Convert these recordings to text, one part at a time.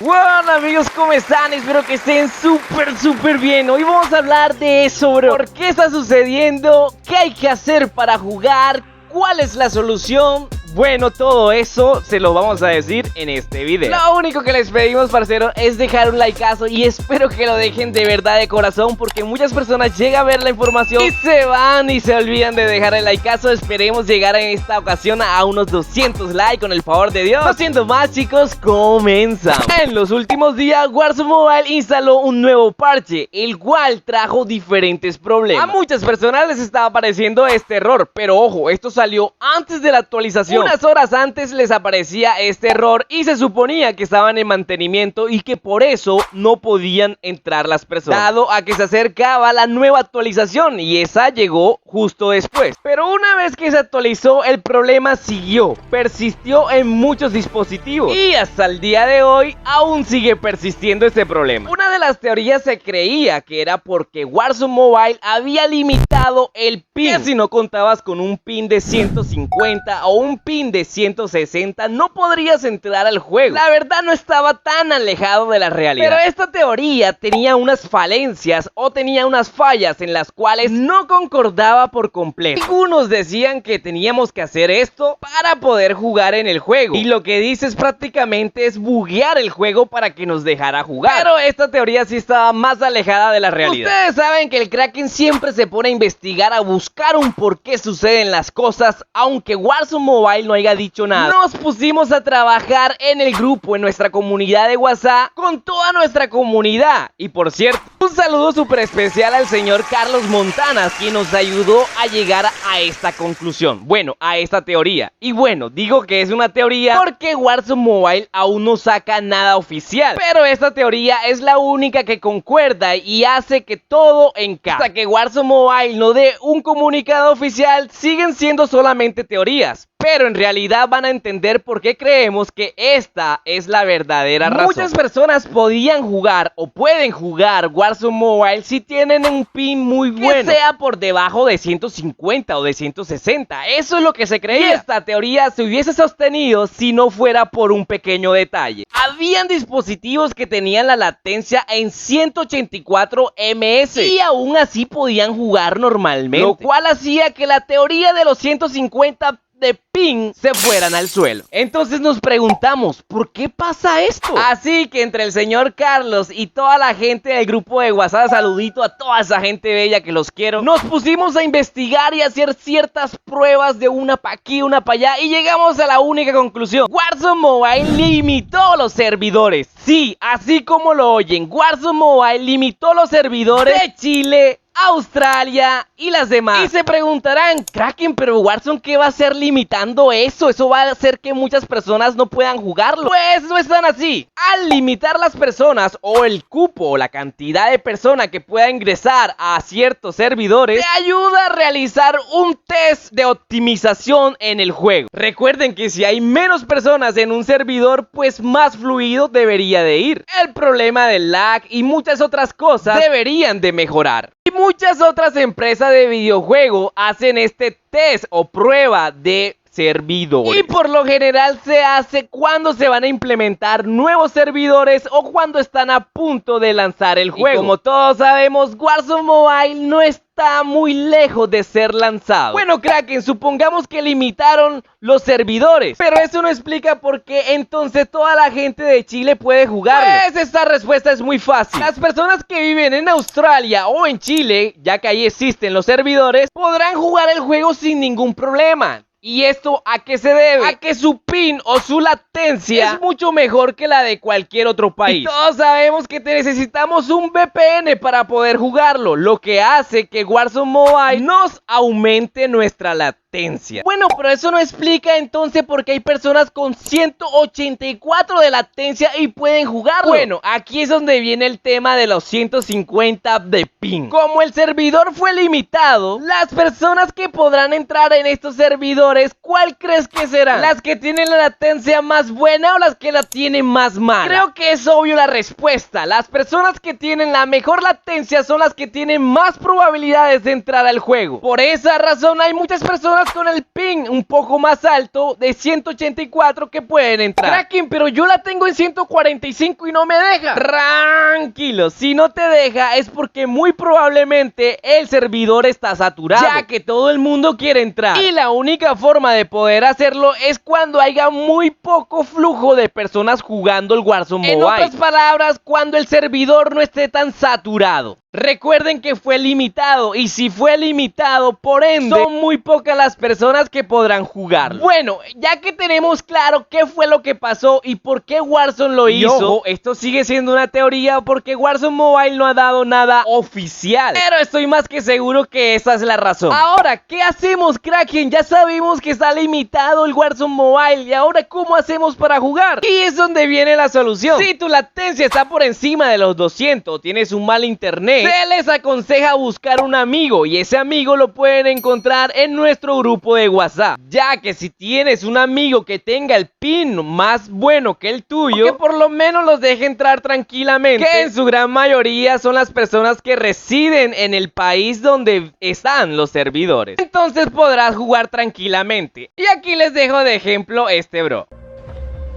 Hola amigos, ¿cómo están? Espero que estén súper bien. Hoy vamos a hablar de eso, bro. ¿Por qué está sucediendo? ¿Qué hay que hacer para jugar? ¿Cuál es la solución? Bueno, todo eso se lo vamos a decir en este video. Lo único que les pedimos, parcero, es dejar un likeazo y espero que lo dejen de verdad de corazón, porque muchas personas llegan a ver la información y se van y se olvidan de dejar el likeazo. Esperemos llegar en esta ocasión a unos 200 likes con el favor de Dios. No siendo más, chicos, comenzamos. En los últimos días, Warzone Mobile instaló un nuevo parche, el cual trajo diferentes problemas. A muchas personas les estaba apareciendo este error, pero ojo, esto salió antes de la actualización. Unas horas antes les aparecía este error y se suponía que estaban en mantenimiento y que por eso no podían entrar las personas, dado a que se acercaba la nueva actualización, y esa llegó justo después. Pero una vez que se actualizó, el problema siguió, persistió en muchos dispositivos y hasta el día de hoy aún sigue persistiendo este problema. Una de las teorías se creía que era porque Warzone Mobile había limitado el pin, que si no contabas con un pin de 150 o un pin de 160 no podrías entrar al juego. La verdad no estaba tan alejado de la realidad, pero esta teoría tenía unas falencias o tenía unas fallas en las cuales no concordaba por completo. Algunos decían que teníamos que hacer esto para poder jugar en el juego, y lo que dices prácticamente es buguear el juego para que nos dejara jugar, pero esta teoría sí estaba más alejada de la realidad. Ustedes saben que el Kraken siempre se pone a investigar, a buscar un por qué suceden las cosas, aunque Warzone Mobile no haya dicho nada. Nos pusimos a trabajar en el grupo, en nuestra comunidad de WhatsApp, con toda nuestra comunidad. Y por cierto, un saludo súper especial al señor Carlos Montanas, quien nos ayudó a llegar a esta conclusión, bueno, a esta teoría. Y bueno, digo que es una teoría porque Warzone Mobile aún no saca nada oficial, pero esta teoría es la única que concuerda y hace que todo encaje. Hasta que Warzone Mobile no dé un comunicado oficial, siguen siendo solamente teorías, pero en realidad van a entender por qué creemos que esta es la verdadera razón. Muchas personas podían jugar o pueden jugar Warzone Mobile si tienen un pin muy bueno, que sea por debajo de 150 o de 160. Eso es lo que se creía. Y esta teoría se hubiese sostenido si no fuera por un pequeño detalle. Habían dispositivos que tenían la latencia en 184 ms y aún así podían jugar normalmente, lo cual hacía que la teoría de los 150 de ping se fueran al suelo. Entonces nos preguntamos, ¿por qué pasa esto? Así que entre el señor Carlos y toda la gente del grupo de WhatsApp, saludito a toda esa gente bella que los quiero, nos pusimos a investigar y a hacer ciertas pruebas de una para aquí, una para allá, y llegamos a la única conclusión: Warzone Mobile limitó los servidores. Sí, así como lo oyen, Warzone Mobile limitó los servidores de Chile, Australia y las demás. Y se preguntarán, Kraken, pero Warzone, ¿qué va a hacer limitando eso? Eso va a hacer que muchas personas no puedan jugarlo. Pues no es tan así. Al limitar las personas o el cupo o la cantidad de personas que pueda ingresar a ciertos servidores, te ayuda a realizar un test de optimización en el juego. Recuerden que si hay menos personas en un servidor, pues más fluido debería de ir. El problema del lag y muchas otras cosas deberían de mejorar. Y muchas otras empresas de videojuegos hacen este test o prueba de servidores, y por lo general se hace cuando se van a implementar nuevos servidores o cuando están a punto de lanzar el juego. Y como todos sabemos, Warzone Mobile no está muy lejos de ser lanzado. Bueno, Kraken, supongamos que limitaron los servidores, pero eso no explica por qué entonces toda la gente de Chile puede jugarlo. Pues esta respuesta es muy fácil. Las personas que viven en Australia o en Chile, ya que ahí existen los servidores, podrán jugar el juego sin ningún problema. ¿Y esto a qué se debe? A que su pin o su latencia es mucho mejor que la de cualquier otro país. Y todos sabemos que necesitamos un VPN para poder jugarlo, lo que hace que Warzone Mobile nos aumente nuestra latencia. Bueno, pero eso no explica entonces por qué hay personas con 184 de latencia y pueden jugarlo. Bueno, aquí es donde viene el tema de los 150 de ping. Como el servidor fue limitado, las personas que podrán entrar en estos servidores servidores, ¿cuál crees que serán? ¿Las que tienen la latencia más buena o las que la tienen más mala? Creo que es obvio la respuesta. Las personas que tienen la mejor latencia son las que tienen más probabilidades de entrar al juego. Por esa razón hay muchas personas con el ping un poco más alto de 184 que pueden entrar. Kraken, pero yo la tengo en 145 y no me deja. Tranquilo, si no te deja es porque muy probablemente el servidor está saturado, ya que todo el mundo quiere entrar. Y la única forma de poder hacerlo es cuando haya muy poco flujo de personas jugando el Warzone Mobile. En otras palabras, cuando el servidor no esté tan saturado. Recuerden que fue limitado, y si fue limitado, por ende, son muy pocas las personas que podrán jugarlo. Bueno, ya que tenemos claro qué fue lo que pasó y por qué Warzone lo hizo, ojo, esto sigue siendo una teoría porque Warzone Mobile no ha dado nada oficial, pero estoy más que seguro que esa es la razón. Ahora, ¿qué hacemos, Kraken? Ya sabemos que está limitado el Warzone Mobile, y ahora ¿cómo hacemos para jugar? Y es donde viene la solución. Si tu latencia está por encima de los 200, tienes un mal internet, se les aconseja buscar un amigo, y ese amigo lo pueden encontrar en nuestro grupo de WhatsApp, ya que si tienes un amigo que tenga el pin más bueno que el tuyo, que por lo menos los deje entrar tranquilamente, que en su gran mayoría son las personas que residen en el país donde están los servidores, entonces podrás jugar tranquilamente. Y aquí les dejo de ejemplo este bro.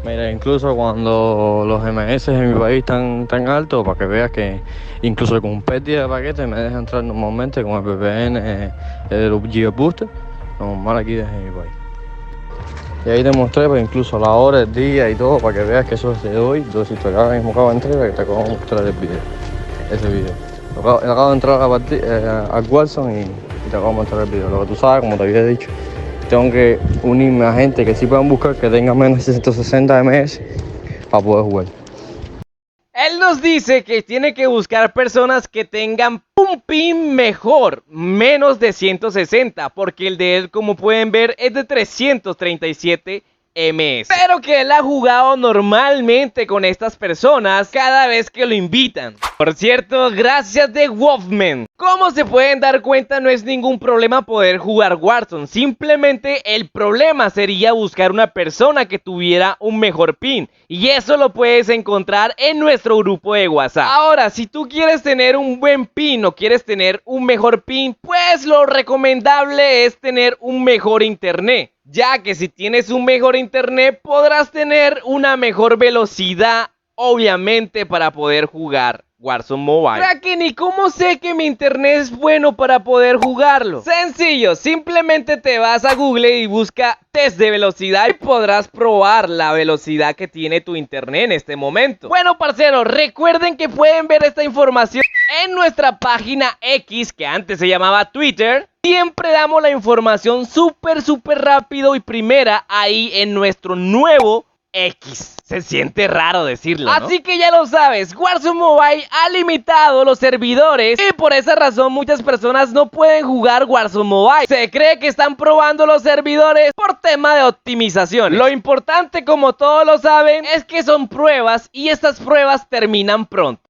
Mira, incluso cuando los MS en mi país están tan altos, para que veas que incluso con pérdida de paquetes me deja entrar normalmente con el VPN, el GeoBooster, normal aquí desde mi país. Y ahí te mostré pues, incluso la hora, el día y todo, para que veas que eso es de hoy. Entonces, si te acabo de entrar, te acabo de mostrar el video, ese video. Acabo de entrar al Warzone y te acabo de mostrar el video. Lo que tú sabes, como te había dicho, tengo que unirme a gente que sí puedan buscar que tenga menos de 160 ms para poder jugar. Él nos dice que tiene que buscar personas que tengan un pin mejor, menos de 160, porque el de él, como pueden ver, es de 337 ms. Pero que él ha jugado normalmente con estas personas cada vez que lo invitan. Por cierto, gracias de Wolfman. Como se pueden dar cuenta, no es ningún problema poder jugar Warzone. Simplemente el problema sería buscar una persona que tuviera un mejor pin. Y eso lo puedes encontrar en nuestro grupo de WhatsApp. Ahora, si tú quieres tener un buen pin o quieres tener un mejor pin, pues lo recomendable es tener un mejor internet. Ya que si tienes un mejor internet, podrás tener una mejor velocidad, obviamente, para poder jugar Warzone Mobile. Kraken, ¿y cómo sé que mi internet es bueno para poder jugarlo? Sencillo, simplemente te vas a Google y busca test de velocidad y podrás probar la velocidad que tiene tu internet en este momento. Bueno, parceros, recuerden que pueden ver esta información en nuestra página X, que antes se llamaba Twitter. Siempre damos la información súper rápido y primera ahí en nuestro nuevo X. Se siente raro decirlo, ¿no? Así que ya lo sabes, Warzone Mobile ha limitado los servidores y por esa razón muchas personas no pueden jugar Warzone Mobile. Se cree que están probando los servidores por tema de optimización. Lo importante, como todos lo saben, es que son pruebas y estas pruebas terminan pronto.